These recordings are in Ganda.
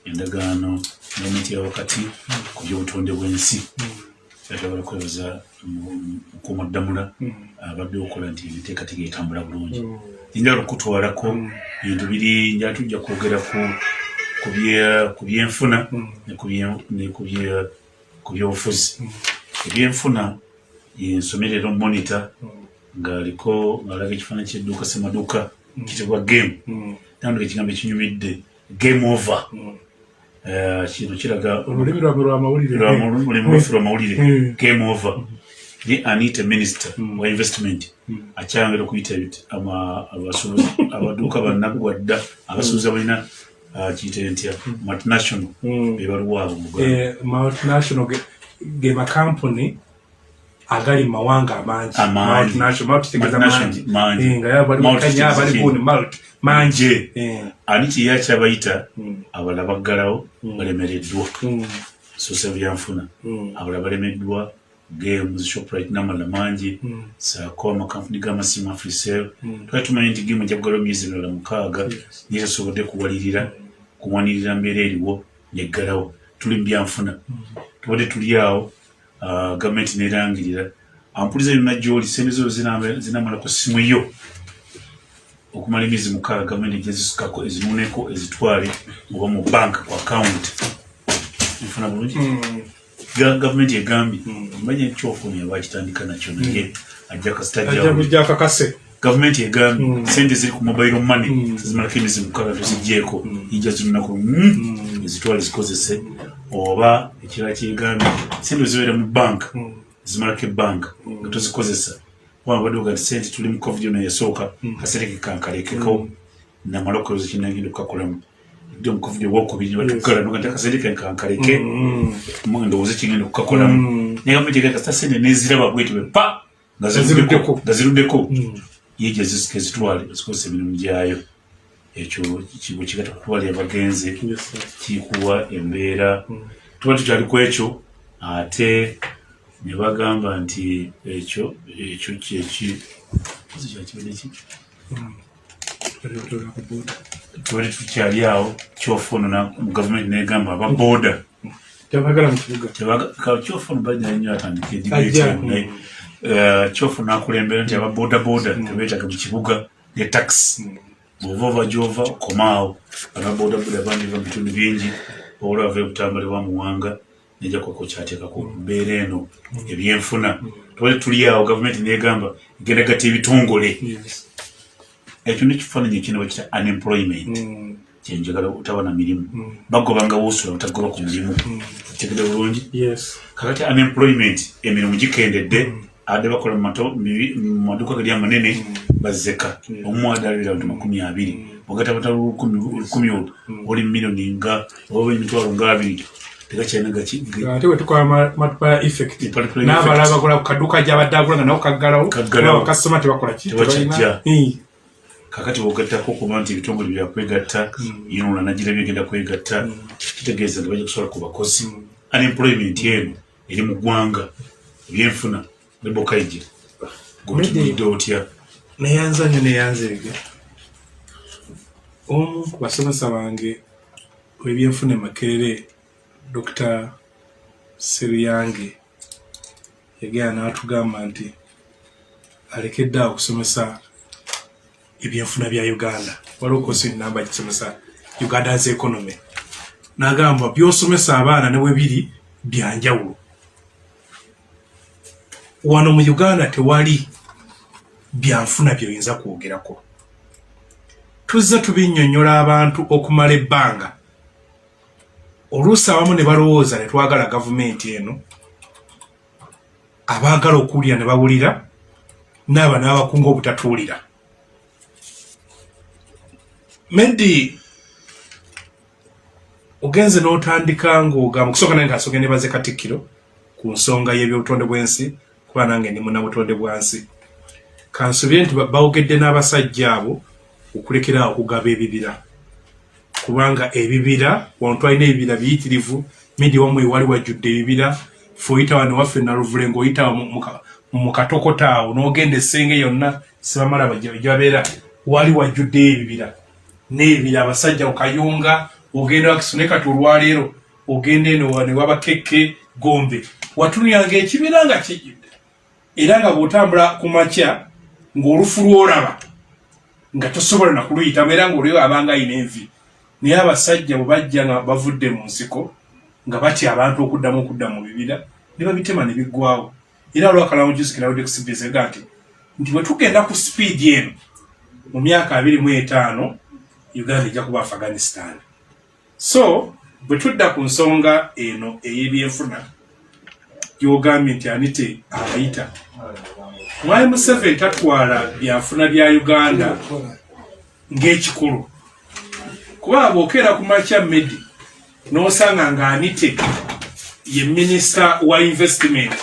endagaano n'emiti ya wakati ku by'obutonde bw'ensi kyatwala kwebaza mukuumaddamula abadde okola nti ebiteekateeka etambula bulungi njagala okutwalako bintu biri njala tujja kwogera ku byenfuna ne ku byobufuzi ebyenfuna yensomerera omumonita ng'alaga ekifaananyi ky'edduuka semaduuka kitibwa game tandika ekigambo ekinyumidde game over kino kiraga olulimi lwamawulire lwamawulire game over ni Anita minister wa investment akyangera okuyita abaduuka bannagwadda abasuubuzi balina kiyite ntya multinational bebaluwaabo multinational ge makampuni agali mawanga amangi manje ani kiyakyabayita abala baggalawo balemereddwa sose byanfuna abala balemeddwa games shoprite n'amala mangi saako amakampuni g'amasimu afrisel twali tumanyi nti gemu jaggalawo myezi mirala 6 naye tasobodde kuwalirira kumwanirira mbeera eriwo neggalawo tuli mu byanfuna tubadde tuli awo gavumenti nerangirira ampuliza byonna gy'oli sente zo zinamala ku ssimu yo okumala emyezi 6 gavumenti gyezisukako ezinuneko ezitwale oba mu banka ku akawunti nfuna bulungi gavumenti egambye manya ekyofuna yabakitandika nakyo naye ajja kasitajakakase gavumenti egambye sente ziri ku mobile money zimalako emyezi 6 tozigjeeko ijja zinunaku ezitwale zikozese oba ekirala kyegambye sente zibeera mu banka zimalako ebbanka nga tozikozesa wabadde ogati sente tuli mu covid yona yasooka kasereke kankalekeko namala okuloza kinagenda okukakolamu dde mu covid owokubiri batukala nogati akasereke kankaleke ndowooza kigenda okukakolamu naye gavumenti egati kasita sente neziraba bwetibwe pa nga ziruddeko yejja zisika ezitwale zikozesa emirimu gyayo ekyo kigo kigata kutwala abagenzi kikuwa embeera tuba tukyali ku ekyo ate ne bagamba nti ekyo tubali tukyali awo kyofuna mu gavumenti negamba ababoda kyofuna bajja nnyo atandika edignaye kyofuna akulembera nti ababodaboda tebeetaga mu kibuga ne taxi bwova gyova okomaawo ababodaboda bandiva mu bitundu bingi olwava ebutambale bwa muwanga nejja kwako kyateekako mbeera eno ebyenfuna tubali tuli awo gavumenti negamba egenda gatta ebitongole ekyo nekifaananyi ekino bakita unemployment kyenjagala otabana mirimu bagobanga woosula batagoba ku mulimu tegede bulungi kakati unemployment emirimu gikendedde adde bakola mu maduuka gali amanene bazzeka omwadalira abantu 20 ogata batalu 10 oli milioni nga oba emitwalo nga 2 tegakyalina ate wetukola multiplier effect n'abalala bakola ku kaduuka gy'abaddagula nga nabo kaggalawo kasoma tebakola tebakyajja kakati bwogattako okuba nti ebitongole byakwegatta yinula nagira byegenda kwegatta kitegeeza nti bajja kusobola ku bakozi unemployment eno eri mu ggwanga ebyenfuna bebokaije gotulidde otya neyanza nnyo neyanzeege omu ku basomesa bange w'ebyenfuna Makerere Dr. Seruyange yagenda n'atugamba nti alekedde awo okusomesa ebyenfuna bya Uganda waliwo kosi namba gisomesa Uganda's economy n'agamba byosomesa abaana ne bwe biri byanjawulo wano mu Uganda tewali byanfuna byoyinza kwogerako tuzze tubinnyonnyola abantu okumala ebbanga oluusi abamu ne balowooza ne twagala gavumenti eno abaagala okuwulira ne bawulira n'aba n'abakunga obutatuwulira Medi ogenze n'otandika ng'ogamba kusooka nange kasooke nebaze Katikkiro ku nsonga y'ebyobutonde bw'ensi kuba nange ndi munnabutonde bwansi kansobye nti bawogedde n'abasajja abo okulekeraawo okugaba ebibira kubanga ebibira wano twalina ebibira biyitirivu Medi wamwe wali wajjudde ebibira fe oyita wano waffe Naluvule ng'oyita mu katokota awo n'ogenda essenge yonna Sibamala gye babeera wali wajjudde ebibira n'ebibira abasajja ku Kayunga ogenda wakisuneka tulwalero ogenda eno ne wabakeke Gombe watunyanga ekibira nga kijidde era nga bwotambula ku makya ng'olufu lwolaba nga tosobola na kuluyitamu era ng'oliyo abanga ayina envi naye abasajja bwe bajja nga bavudde mu nsiko nga batya abantu okudda mu bibira ne babitema ne biggwawo era olwakalamu jusikira wadde kusibizega nti bwe tugenda ku speed eno mu myaka 25 Uganda ejja kuba Afghanistan. So bwe tudda ku nsonga eno ey'ebyenfuna gy'ogambye nti anite abayita Mwai Museveni tatwala byafuna bya Uganda ng'ekikulu kuba bw'okeera ku makya Medi n'osanga nga anite ye minisita wa investment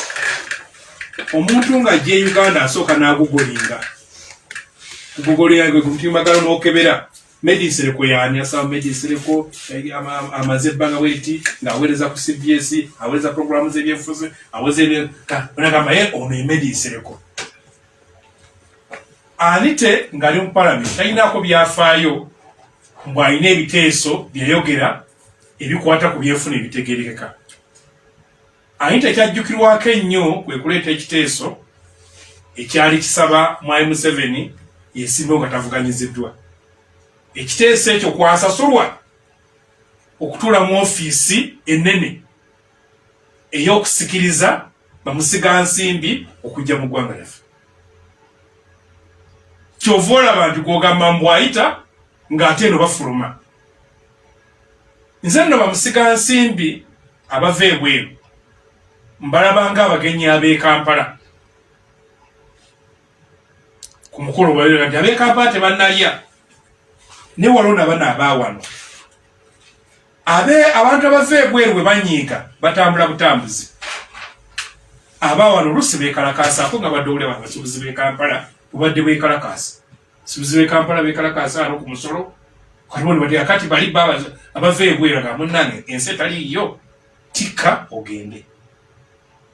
omuntu nga gye Uganda asooka n'agugolinga gwe kumutimbagalo n'okebera Medi Nsereko yani asaba Medi Nsereko amaze ebbanga bweti ng'aweereza ku CBS aweereza programu z'ebyenfuzi aweereza onagamba ono ye Medi Nsereko anite ng'ali mu palamenti talinaako byafaayo mbw'alina ebiteeso byayogera ebikwata ku byenfuna ebitegerekeka anite ekyajjukirwako ennyo kwe kuleeta ekiteeso ekyali kisaba Mwai Museveni yesimbewo nga tavuganyiziddwa ekiteeso ekyo kwasasulwa okutuula mu ofiisi ennene ey'okusikiriza bamusigansimbi okujja mu ggwanga lyaffe kyova olaba nti gw'ogamba mbw'ayita ng'ate eno bafuluma nze nno bamusigansimbi abava ebweru mbalaba ng'abagenyi ab'e Kampala ku mukolo balira nti ab'e Kampala tebannalya ne walona bana abaawano abantu abava ebweru bwe banyiika batambula butambuzi abaawano oluusi beekalakaasako nga badde olaba abasuubuzi b'e Kampala bubadde bwekalakaasa subuzi b'e Kampala beekalakaasa ano ku musolo kaliwo ne badde akati bali abava ebweru nga munnange ensi etaliiyo tikka ogende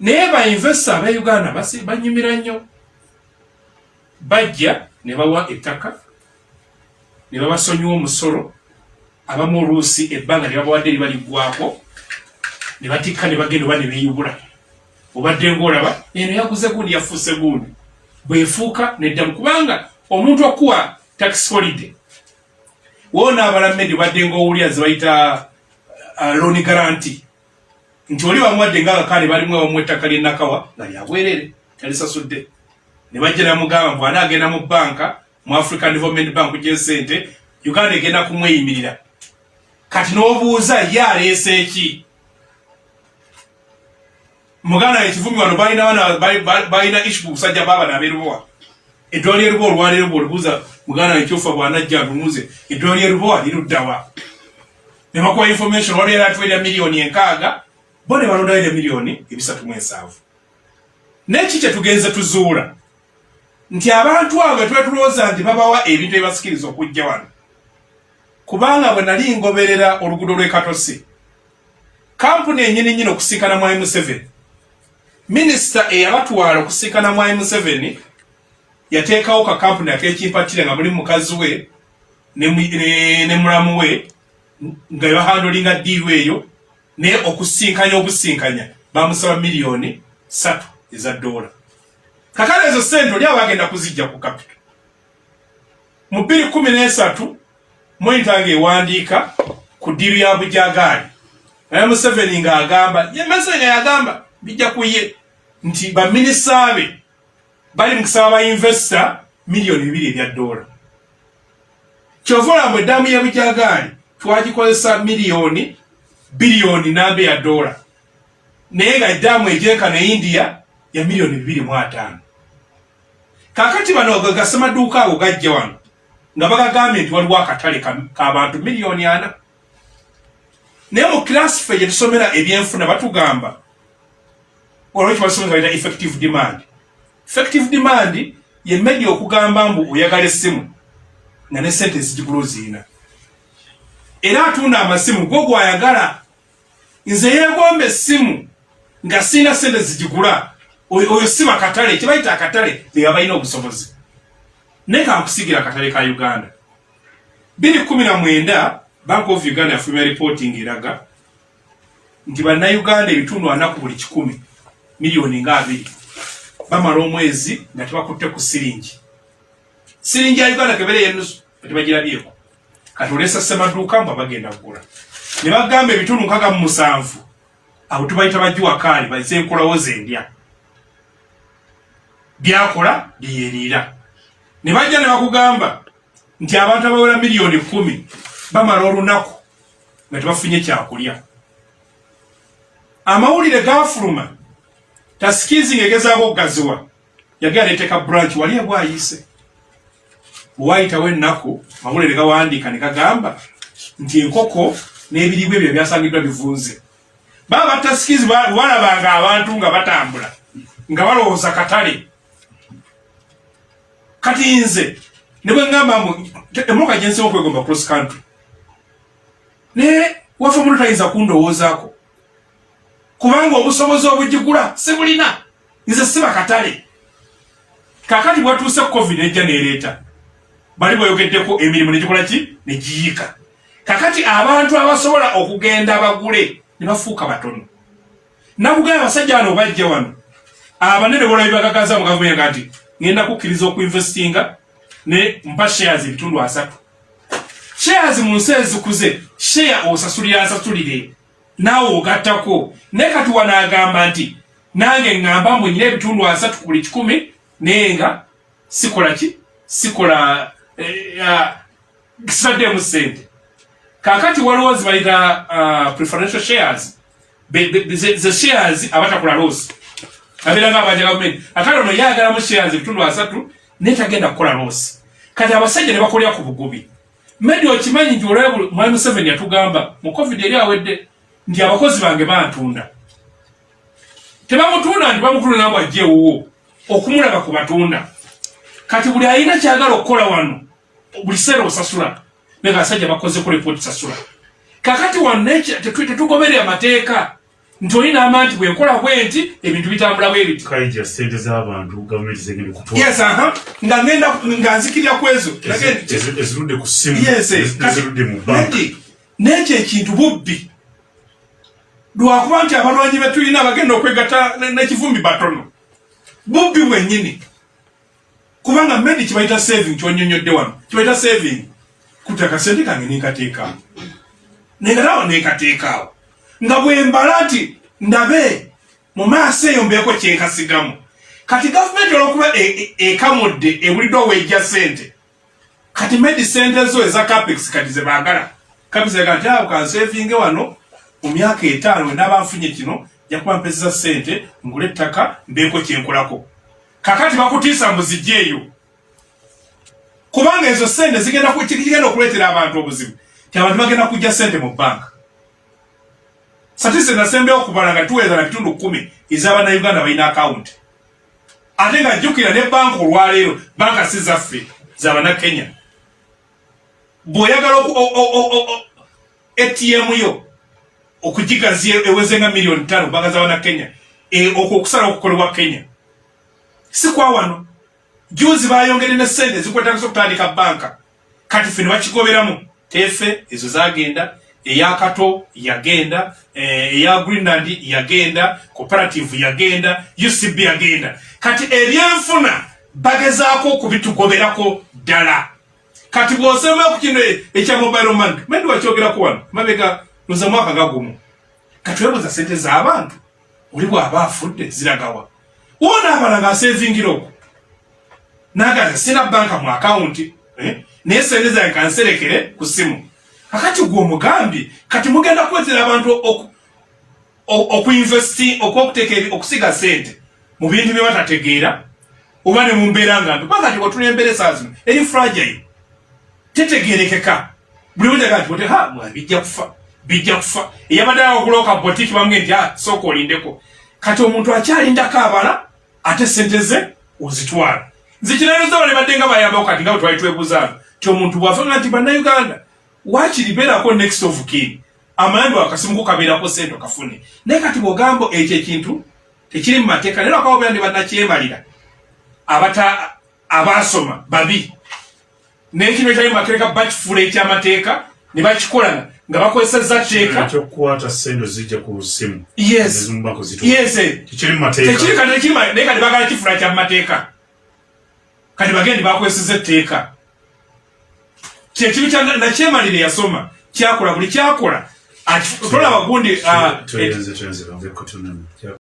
naye bainvesta aba Uganda banyumira nnyo bajja ne bawa ettaka ne babasonyiwa omusolo abamu oluusi ebbanga ne babawadde libaliggwako ne batikka ne bagenda oba ne beeyubula obadde ng'olaba eno yaguze gundi yafuuse gundi bwefuuka neddamu kubanga omuntu okuwa tax holiday woona abalammedi badde ng'owulira ze bayita loan guarantee nti oli bamuwadde ng'akakaale balimu abamu ettaka ly'ennakawa nga lyabwerere talisasudde ne bajja namugamba mbu anaagenda mu banka mu African Development Bank gy'esente Uganda egenda kumweyimirira kati n'obuuza ye aleese ki muganda ekivumi wano balina ishu ku busajja baabana ab'erubowa eddwaliro erubowa olwaleero bw'olibuuza muganda ekyofa bw'anajja lumuze eddwaliro erubowa liruddawa ne bakuwa information olwaleero atwerya miliyoni 6 bo ne balondayo miliyoni 37 n'eki kye tugenze tuzuula nti abantu abo tuba tulowooza nti babawa ebintu ebibasikiriza okujja wano kubanga bwe nali ngoberera oluguudo lw'e Katosi kampuni ennyini okusinkana Mwai Museveni minisita eyabatwala okusinkana Mwai Museveni yateekawo ka kampuni akekimpatire nga mulimu mukazi we ne mulamu we nga bahandolinga ddiiru eyo naye obusinkanya bamusaba miliyoni 3 eza dola kakale ezo sente oli abagenda kuzijja ku capital mu 2013 Mwentanga ewandiika ku ddiiru ya Bujagaali naye Museveni nga agamba ye Museveni yagamba bijja kuye nti baminisita be bali mu kusaba bainvesta miliyoni 2 ebya dola kyovola mbwe eddamu ya Bujagaali twagikozesa miliyoni biliyoni nambe ya dola naye nga eddamu egyenka ne India ya miliyoni 2.5 kakati bano gasemaduuka ago gajja wano nga bagagambye nti waliwo akatale k'abantu miliyoni 4 naye mu kilasi ffe gye tusomera ebyenfuna batugamba olwekyo basomesa bayita effective demand. Effective demand ye media okugamba mbu oyagala essimu nga ne sente zigigulo ziina era atunda amasimu go gwayagala nze yeegomba essimu nga siina sente zigigula oyo siba katale kibayita akatale teyabalina obusobozi naye kankusigira akatale ka Uganda 2019 Bank of Uganda yafulumya reporting iraga nti bannayuganda ebitundu 4 ku buli 100 miliyoni nga 2 bamala omwezi nga tebakutte ku siringi ya Uganda kebere yenusu tebagirabyeko kati olesa semaduuka mba bagenda kugula ne bagamba ebitundu 67 abo tubayita bajuwa kali baze enkolawo zendya byakola biyerira ne bajja ne bakugamba nti abantu abawera miliyoni 10 bamala olunaku nga tebafunye kyakulya amawulire gafuluma tasikizi ngegezaako okugaziwa yagala eteka branch wali ebwayise bwayitawo ennaku amawulire gawandiika ne gagamba nti enkoko n'ebiribwa ebyo byasangiddwa bivunze baba batasikizi balabanga abantu nga batambula nga balowooza katale kati nze ne bwe ngamba emmotoka gye nsinga okwegomba cross country ne wafa omuntu tayinza kundowoozaako kubanga obusobozi obugigula sibulina nze siba katale kakati bwatuuse covid ejja neereeta bali bweyogeddeko emirimu negikola ki negiyiika kakati abantu abasobola okugenda abagule ne bafuuka batono nakugamba abasajja bano bajja wano abanene bolabi bagagaza mu gavumenti nti ngenda kukkiriza okuinvestinga ne mpa shares ebitundu 3 shares mu nsi ezikuze share osasulira asasulire naawe ogattako ne kati wanaagamba nti nange ngamba mbu nyina ebitundu 3 ku buli 100 nenga sikola ki sikola kisaddemu sente kakati waliwo zibayita preferential shares the shares abatakula loss abera nga abanja gavumenti akale ono yagala mu shares ebitundu 3 netagenda kukola loss kati abasajja ne bakolera ku bugubi medio okimanyi nti olwebulu mwami 7 yatugamba mu covid eri awedde nti abakozi bange bantunda tebamutunda nti bamutunda nabo ajjeewo okumulaba ku batunda kati buli ayina kyagala okukola wano buli seera osasula ne basajja bakoze ku report sasula kakati wano tetugoberera amateeka nti olina amanti bwenkola bwenti ebintu bitambula bwebiti kaija sente z'abantu gavumenti zegende kutola yes nga ngenda nga nzikirira kwezo ezirudde ku simu ezirudde mu banki n'ekyo ekintu bubbi lwakuba nti abalwanyi betulina abagenda okwegatta n'ekivumbi batono bubbi bwennyini kubanga medi kibayita saving kyonyonyodde wano kibayita saving kutaka sente kange nenkateekaawo nengatawo nenkateekaawo nga bwembala nti ndabe mu maaso eyo mbeeko kyenkasigamu kati gavumenti olwokuba ekamudde ebuliddwa wejja sente kati medi sente zo eza capex kati zebaagala capex ega nti awo kansevinge wano mu myaka 5 wenaba nfunye kino jakuba mpezeza sente ngule ettaka mbeeko kyenkolako kakati bakutiisa mbuzijjeeyo kubanga ezo sente zigenda okuleetera abantu obuzibu ti abantu bagenda kujja sente mu banka satise nasembeyo okubala nga tuweza na bitundu 10 ez'abannayuganda balina akawunti ate nga jjukira ne banka olwaleero banka si zaffe z'abannakenya bw'oyagala ATM yo okugigazi eweze nga miliyoni 5 banka z'abannakenya okusala okukolebwa Kenya si kwa wano juzi bayongere ne sente zikwetagisa okutandika banka kati ffe ne bakigoberamu tefe ezo zagenda eyakato yagenda eya Greenland yagenda cooperative yagenda UCB yagenda kati ebyenfuna bagezaako okubitugoberako ddala kati bw'osema ku kino ekya mobile money mendi wakyogerako wano mabega luza mwaka gagumu kati webuza sente z'abantu oli bw'aba afudde ziragawa wona abala ng'asevingira okwo nagaza sina banka mu akawunti naye sente zange kanserekere ku simu kakati gwe omugambi kati mugenda kwetera abantu okuinvesti okusiga sente mu bintu bye batategeera oba ne mu mbeera nga mbi pakati watuna embeera esaawa zino eri fragile tetegeerekeka buli wunjaga nti bote bijja kufa eyabadde okulooka botiki bamwe nti sooka olindeko kati omuntu akyalindako abala ate sente ze ozitwala nze kinayoza bale badde nga bayambako kati nga bwe twali twebuuzaano ti omuntu bw'afa nti bannayuganda wakiri beerako next of kin amayambi akasimuko kabeerako sente okafune naye kati bw'ogamba ekyo ekintu tekiri mu mateeka naye lwakawa buyandi bannakyemalira abaasoma babi naye kino ekyali mu mateeka bakifuula ekyamateeka ne bakikola nga bakozesa tteeka kyo kwata sendo zijja ku simu yes kikiri mateeka tekiri kati kima ne kati bagala kifula kya mateeka kati bagende bakozesa tteeka kyekibi kya na kyemalire yasoma kyakola buli kyakola atola bagundi tuyenze bambe kutunana